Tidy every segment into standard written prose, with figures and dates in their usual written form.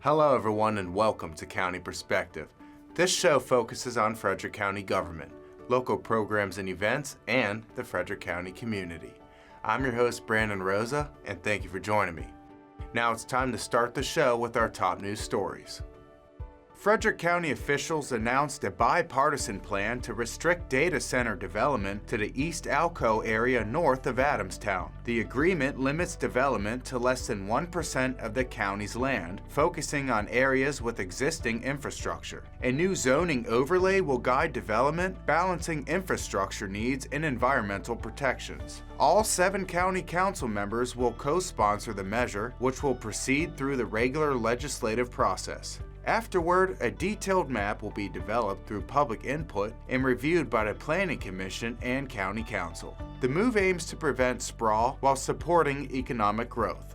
Hello everyone and welcome to County Perspective. This show focuses on Frederick County government, local programs and events, and the Frederick County community. I'm your host Brandon Rosa, and thank you for joining me. Now it's time to start the show with our top news stories. Frederick County officials announced a bipartisan plan to restrict data center development to the East Alco area north of Adamstown. The agreement limits development to less than 1% of the county's land, focusing on areas with existing infrastructure. A new zoning overlay will guide development, balancing infrastructure needs and environmental protections. All 7 county council members will co-sponsor the measure, which will proceed through the regular legislative process. Afterward, a detailed map will be developed through public input and reviewed by the Planning Commission and County Council. The move aims to prevent sprawl while supporting economic growth.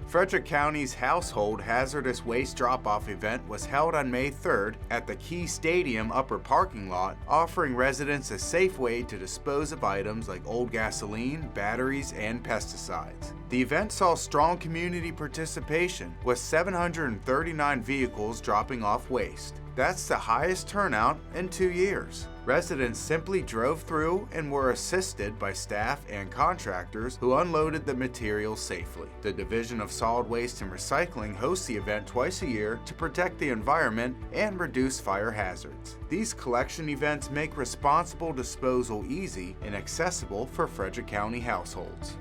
Frederick County's Household Hazardous Waste Drop-Off event was held on May 3rd at the Key Stadium upper parking lot, offering residents a safe way to dispose of items like old gasoline, batteries, and pesticides. The event saw strong community participation, with 739 vehicles dropping off waste. That's the highest turnout in 2 years. Residents simply drove through and were assisted by staff and contractors who unloaded the materials safely. The Division of Solid Waste and Recycling hosts the event twice a year to protect the environment and reduce fire hazards. These collection events make responsible disposal easy and accessible for Frederick County households.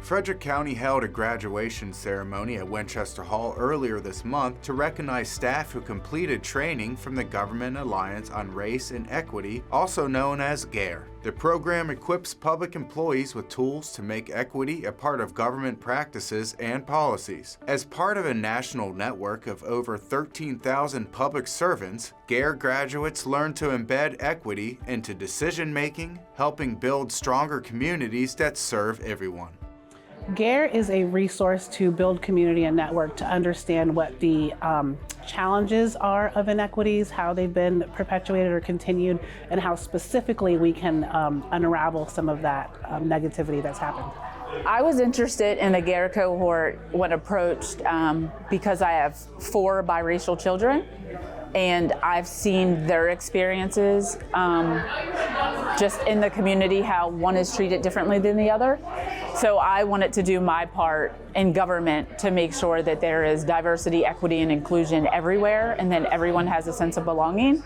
Frederick County held a graduation ceremony at Winchester Hall earlier this month to recognize staff who completed training from the Government Alliance on Race and Equity, also known as GARE. The program equips public employees with tools to make equity a part of government practices and policies. As part of a national network of over 13,000 public servants, GARE graduates learn to embed equity into decision-making, helping build stronger communities that serve everyone. GARE is a resource to build community and network to understand what the challenges are of inequities, how they've been perpetuated or continued, and how specifically we can unravel some of that negativity that's happened. I was interested in the GARE cohort when approached because I have 4 biracial children, and I've seen their experiences just in the community, how one is treated differently than the other. So I wanted to do my part in government to make sure that there is diversity, equity, and inclusion everywhere, and then everyone has a sense of belonging.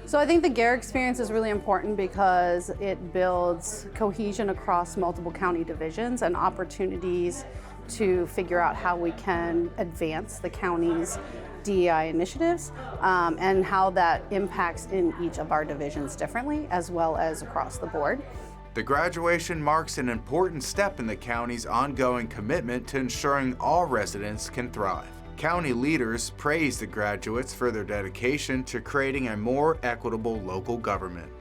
So I think the GARE experience is really important because it builds cohesion across multiple county divisions and opportunities to figure out how we can advance the county's DEI initiatives and how that impacts in each of our divisions differently, as well as across the board. The graduation marks an important step in the county's ongoing commitment to ensuring all residents can thrive. County leaders praise the graduates for their dedication to creating a more equitable local government.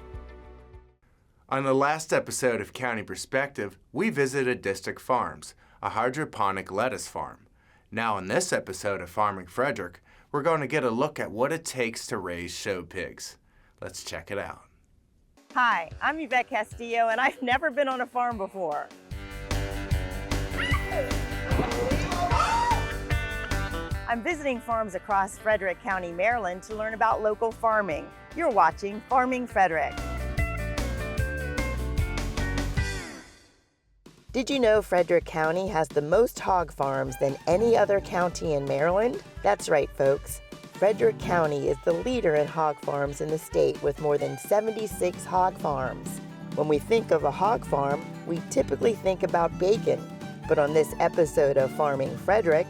On the last episode of County Perspective, we visited District Farms, a hydroponic lettuce farm. Now in this episode of Farming Frederick, we're going to get a look at what it takes to raise show pigs. Let's check it out. Hi, I'm Yvette Castillo, and I've never been on a farm before. I'm visiting farms across Frederick County, Maryland to learn about local farming. You're watching Farming Frederick. Did you know Frederick County has the most hog farms than any other county in Maryland? That's right, folks. Frederick County is the leader in hog farms in the state with more than 76 hog farms. When we think of a hog farm, we typically think about bacon. But on this episode of Farming Frederick,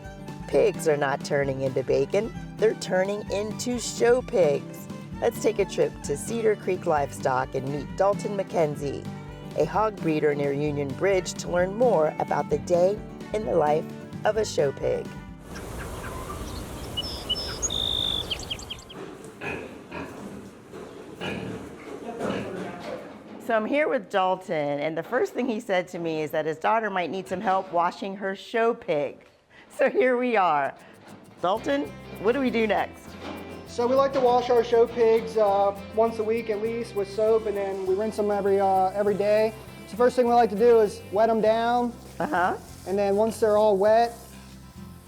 pigs are not turning into bacon, they're turning into show pigs. Let's take a trip to Cedar Creek Livestock and meet Dalton McKenzie, a hog breeder near Union Bridge, to learn more about the day in the life of a show pig. So I'm here with Dalton, and the first thing he said to me is that his daughter might need some help washing her show pig. So here we are. Dalton, what do we do next? So we like to wash our show pigs once a week at least with soap, and then we rinse them every day. So first thing we like to do is wet them down. And then once they're all wet,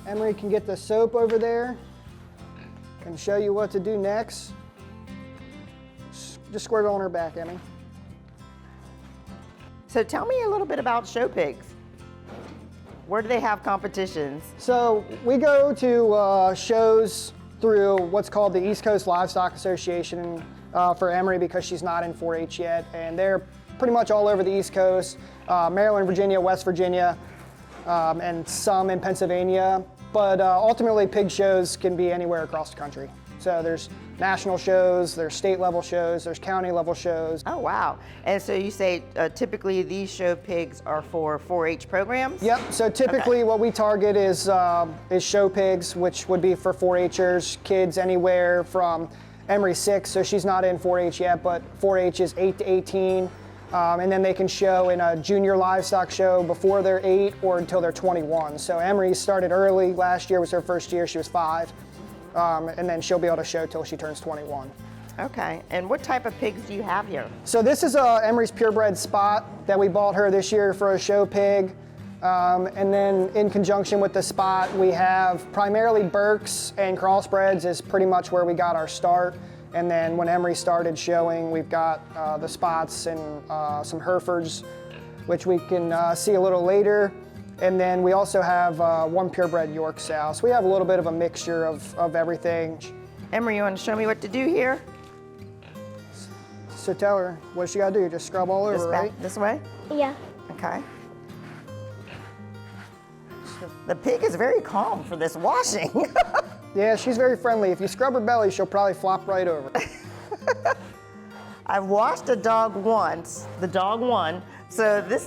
Emery can get the soap over there. Can show you what to do next. Just squirt it on her back, Emmy. So tell me a little bit about show pigs. Where do they have competitions? So we go to shows through what's called the East Coast Livestock Association for Emery because she's not in 4-H yet. And they're pretty much all over the East Coast, Maryland, Virginia, West Virginia, and some in Pennsylvania. But ultimately, pig shows can be anywhere across the country. So there's national shows, there's state level shows, there's county level shows. Oh, wow. And so you say typically these show pigs are for 4-H programs? Yep, so typically what we target is show pigs, which would be for 4-Hers, kids anywhere from Emery 6, so she's not in 4-H yet, but 4-H is 8 to 18. And then they can show in a junior livestock show before they're 8 or until they're 21. So Emery started early. Last year was her first year. She was 5. And then she'll be able to show till she turns 21. Okay. And what type of pigs do you have here? So this is Emery's purebred spot that we bought her this year for a show pig. And then in conjunction with the spot, we have primarily Berks and crossbreds is pretty much where we got our start. And then when Emery started showing, we've got the spots and some Herefords, which we can see a little later. And then we also have one purebred York sow. So we have a little bit of a mixture of everything. Emery, you want to show me what to do here? So tell her, what she got to do? Just scrub all over, right? This way? Yeah. Okay. The pig is very calm for this washing. Yeah, she's very friendly. If you scrub her belly, she'll probably flop right over. I've washed a dog once. The dog won. So this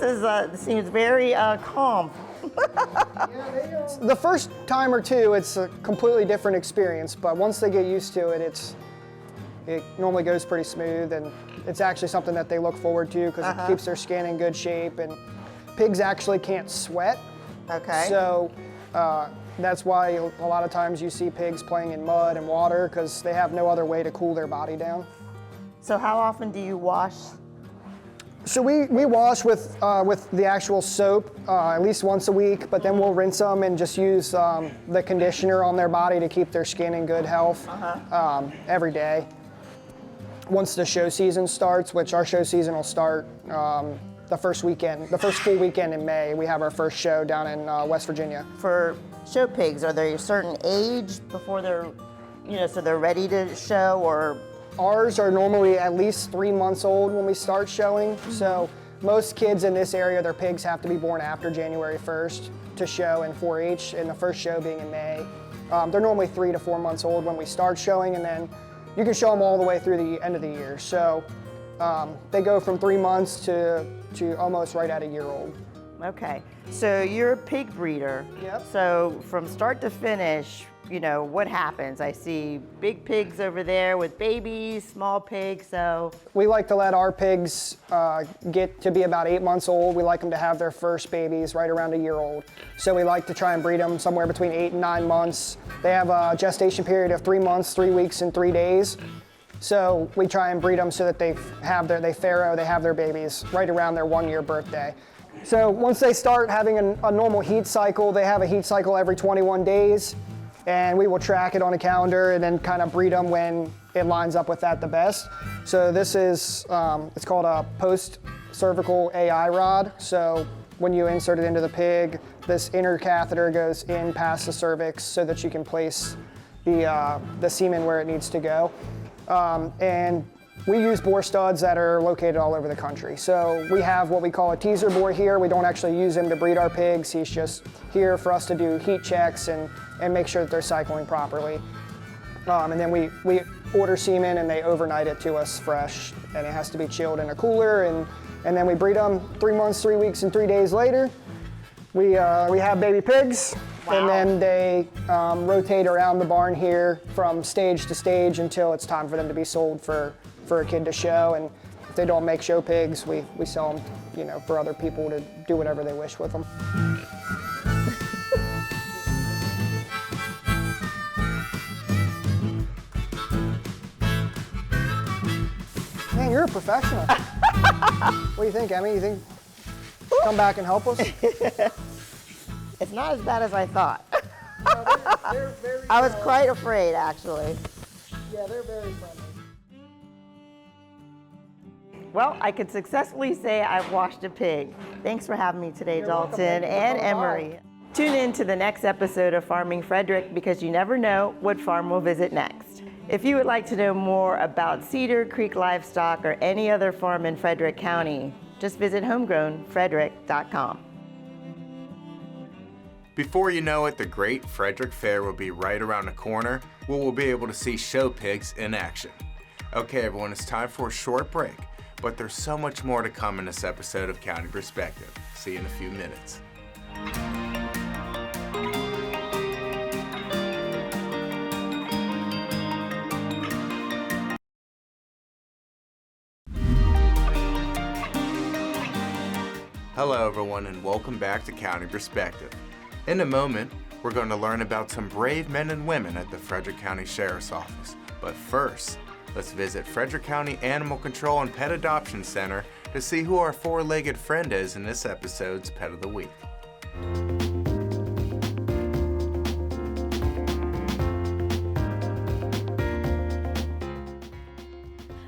seems very calm. The first time or two, it's a completely different experience, but once they get used to it, it normally goes pretty smooth, and it's actually something that they look forward to because it keeps their skin in good shape, and pigs actually can't sweat. Okay. So that's why a lot of times you see pigs playing in mud and water because they have no other way to cool their body down. So how often do you wash? So we wash with the actual soap at least once a week, but then we'll rinse them and just use the conditioner on their body to keep their skin in good health every day. Once the show season starts, which our show season will start the first full weekend in May, we have our first show down in West Virginia. For show pigs, are they a certain age before they're, so they're ready to show, or? Ours are normally at least 3 months old when we start showing. So most kids in this area, their pigs have to be born after January 1st to show in 4-H, and the first show being in May. They're normally 3 to 4 months old when we start showing, and then you can show them all the way through the end of the year. So they go from 3 months to almost right at a year old. Okay, so you're a pig breeder. Yep. So from start to finish, what happens? I see big pigs over there with babies, small pigs, so. We like to let our pigs get to be about 8 months old. We like them to have their first babies right around a year old. So we like to try and breed them somewhere between 8 and 9 months. They have a gestation period of 3 months, 3 weeks, and 3 days. So we try and breed them so that they have their babies right around their 1-year birthday. So once they start having a normal heat cycle, they have a heat cycle every 21 days. And we will track it on a calendar and then kind of breed them when it lines up with that the best. So this is, it's called a post-cervical AI rod. So when you insert it into the pig, this inner catheter goes in past the cervix so that you can place the semen where it needs to go. And we use bore studs that are located all over the country. So we have what we call a teaser bore here. We don't actually use him to breed our pigs. He's just here for us to do heat checks and make sure that they're cycling properly. And then we order semen and they overnight it to us fresh, and it has to be chilled in a cooler, and then we breed them 3 months, 3 weeks, and 3 days later. We have baby pigs. Wow. And then they rotate around the barn here from stage to stage until it's time for them to be sold for a kid to show. And if they don't make show pigs, we sell them, for other people to do whatever they wish with them. Man, you're a professional. What do you think, Emmy? You think come back and help us? It's not as bad as I thought. I was quite afraid, actually. Yeah, they're very friendly. Well, I could successfully say I've washed a pig. Thanks for having me today, Dalton and Emery. Tune in to the next episode of Farming Frederick because you never know what farm we'll visit next. If you would like to know more about Cedar Creek Livestock or any other farm in Frederick County, just visit homegrownfrederick.com. Before you know it, the Great Frederick Fair will be right around the corner where we'll be able to see show pigs in action. Okay, everyone, it's time for a short break. But there's so much more to come in this episode of County Perspective. See you in a few minutes. Hello everyone and welcome back to County Perspective. In a moment, we're going to learn about some brave men and women at the Frederick County Sheriff's Office. But first, let's visit Frederick County Animal Control and Pet Adoption Center to see who our four-legged friend is in this episode's Pet of the Week.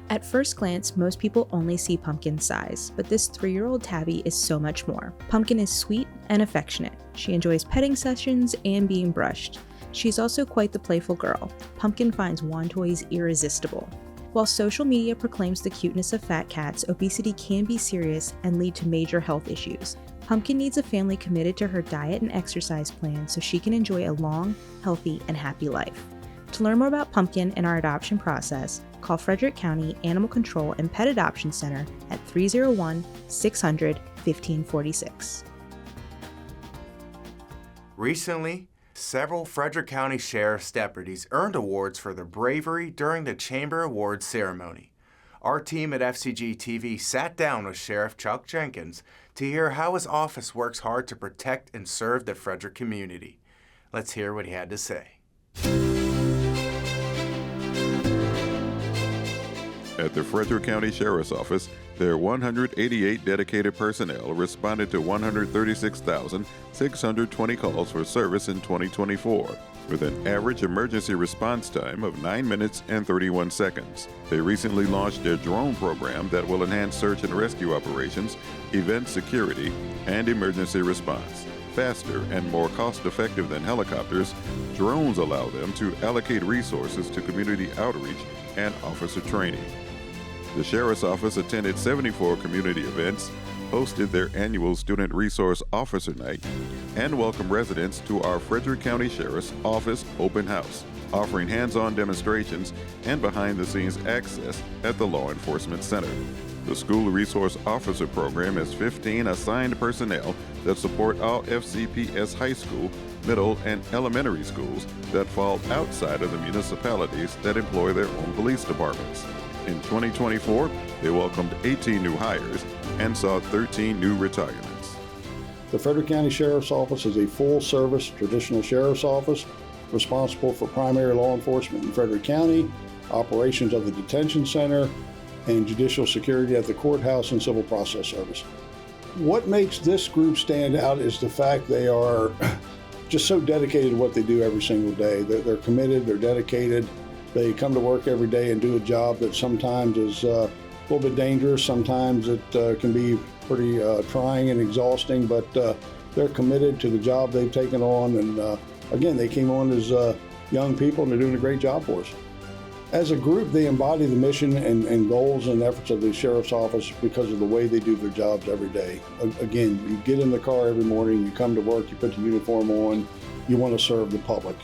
At first glance, most people only see Pumpkin's size, but this 3-year-old tabby is so much more. Pumpkin is sweet and affectionate. She enjoys petting sessions and being brushed. She's also quite the playful girl. Pumpkin finds wand toys irresistible. While social media proclaims the cuteness of fat cats, obesity can be serious and lead to major health issues. Pumpkin needs a family committed to her diet and exercise plan so she can enjoy a long, healthy, and happy life. To learn more about Pumpkin and our adoption process, call Frederick County Animal Control and Pet Adoption Center at 301-600-1546. Recently, several Frederick County Sheriff's deputies earned awards for their bravery during the Chamber Awards ceremony. Our team at FCG-TV sat down with Sheriff Chuck Jenkins to hear how his office works hard to protect and serve the Frederick community. Let's hear what he had to say. At the Frederick County Sheriff's Office, their 188 dedicated personnel responded to 136,620 calls for service in 2024, with an average emergency response time of 9 minutes and 31 seconds. They recently launched their drone program that will enhance search and rescue operations, event security, and emergency response. Faster and more cost-effective than helicopters, drones allow them to allocate resources to community outreach and officer training. The Sheriff's Office attended 74 community events, hosted their annual Student Resource Officer Night, and welcomed residents to our Frederick County Sheriff's Office Open House, offering hands-on demonstrations and behind-the-scenes access at the Law Enforcement Center. The School Resource Officer Program has 15 assigned personnel that support all FCPS high school, middle, and elementary schools that fall outside of the municipalities that employ their own police departments. In 2024, they welcomed 18 new hires and saw 13 new retirements. The Frederick County Sheriff's Office is a full-service traditional sheriff's office responsible for primary law enforcement in Frederick County, operations of the detention center, and judicial security at the courthouse and civil process service. What makes this group stand out is the fact they are just so dedicated to what they do every single day. They're committed, they're dedicated. They come to work every day and do a job that sometimes is a little bit dangerous. Sometimes it can be pretty trying and exhausting, but they're committed to the job they've taken on. And again, they came on as young people and they're doing a great job for us. As a group, they embody the mission and goals and efforts of the Sheriff's Office because of the way they do their jobs every day. Again, you get in the car every morning, you come to work, you put the uniform on, you want to serve the public.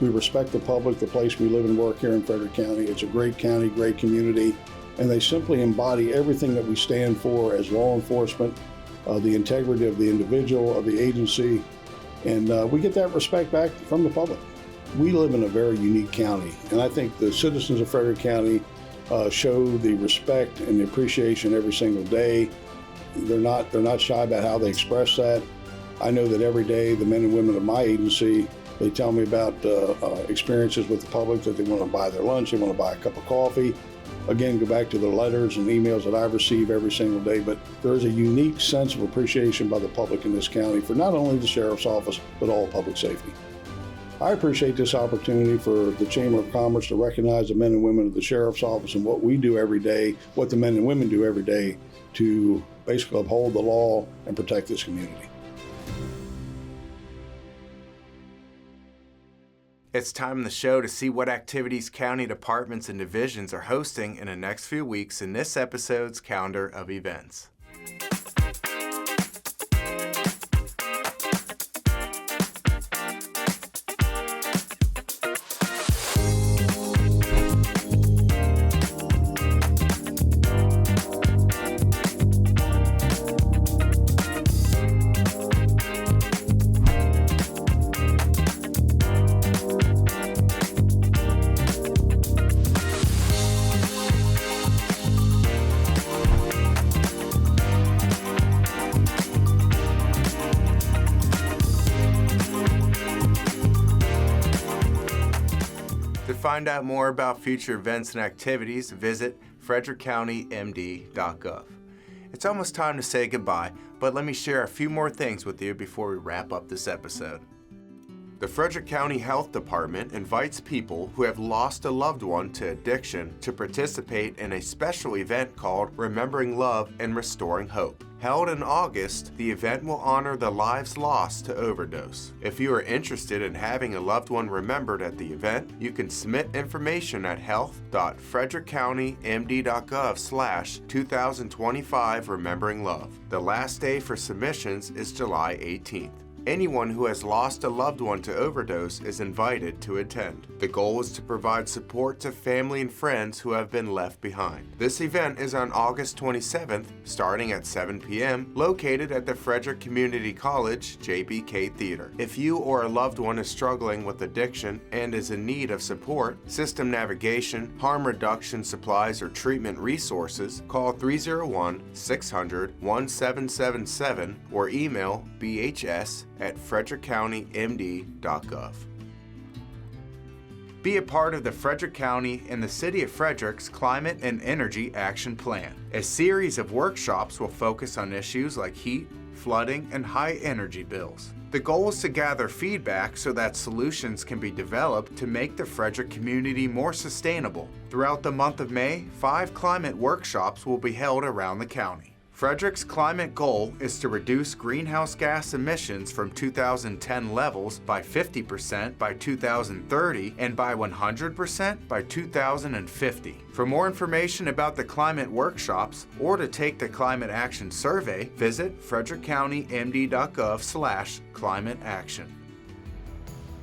We respect the public, the place we live and work here in Frederick County. It's a great county, great community, and they simply embody everything that we stand for as law enforcement, the integrity of the individual, of the agency, and we get that respect back from the public. We live in a very unique county, and I think the citizens of Frederick County show the respect and the appreciation every single day. They're not shy about how they express that. I know that every day the men and women of my agency They tell me about experiences with the public, that they want to buy their lunch, they want to buy a cup of coffee. Again, go back to the letters and emails that I receive every single day, but there is a unique sense of appreciation by the public in this county for not only the Sheriff's Office, but all public safety. I appreciate this opportunity for the Chamber of Commerce to recognize the men and women of the Sheriff's Office and what we do every day, what the men and women do every day to basically uphold the law and protect this community. It's time in the show to see what activities county departments and divisions are hosting in the next few weeks in this episode's calendar of events. To find out more about future events and activities, visit frederickcountymd.gov. It's almost time to say goodbye, but let me share a few more things with you before we wrap up this episode. The Frederick County Health Department invites people who have lost a loved one to addiction to participate in a special event called Remembering Love and Restoring Hope. Held in August, the event will honor the lives lost to overdose. If you are interested in having a loved one remembered at the event, you can submit information at health.frederickcountymd.gov/2025 Remembering Love. The last day for submissions is July 18th. Anyone who has lost a loved one to overdose is invited to attend. The goal is to provide support to family and friends who have been left behind. This event is on August 27th, starting at 7 p.m., located at the Frederick Community College JBK Theater. If you or a loved one is struggling with addiction and is in need of support, system navigation, harm reduction supplies, or treatment resources, call 301-600-1777 or email bhs@frederickcountymd.gov. Be a part of the Frederick County and the City of Frederick's Climate and Energy Action Plan. A series of workshops will focus on issues like heat, flooding, and high energy bills. The goal is to gather feedback so that solutions can be developed to make the Frederick community more sustainable. Throughout the month of May, 5 climate workshops will be held around the county. Frederick's climate goal is to reduce greenhouse gas emissions from 2010 levels by 50% by 2030 and by 100% by 2050. For more information about the climate workshops or to take the Climate Action Survey, visit frederickcountymd.gov/climateaction.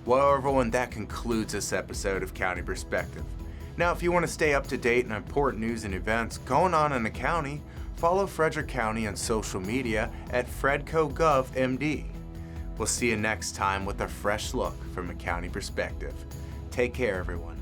Well, everyone, that concludes this episode of County Perspective. Now, if you want to stay up to date on important news and events going on in the county, follow Frederick County on social media at FredCoGovMD. We'll see you next time with a fresh look from a county perspective. Take care, everyone.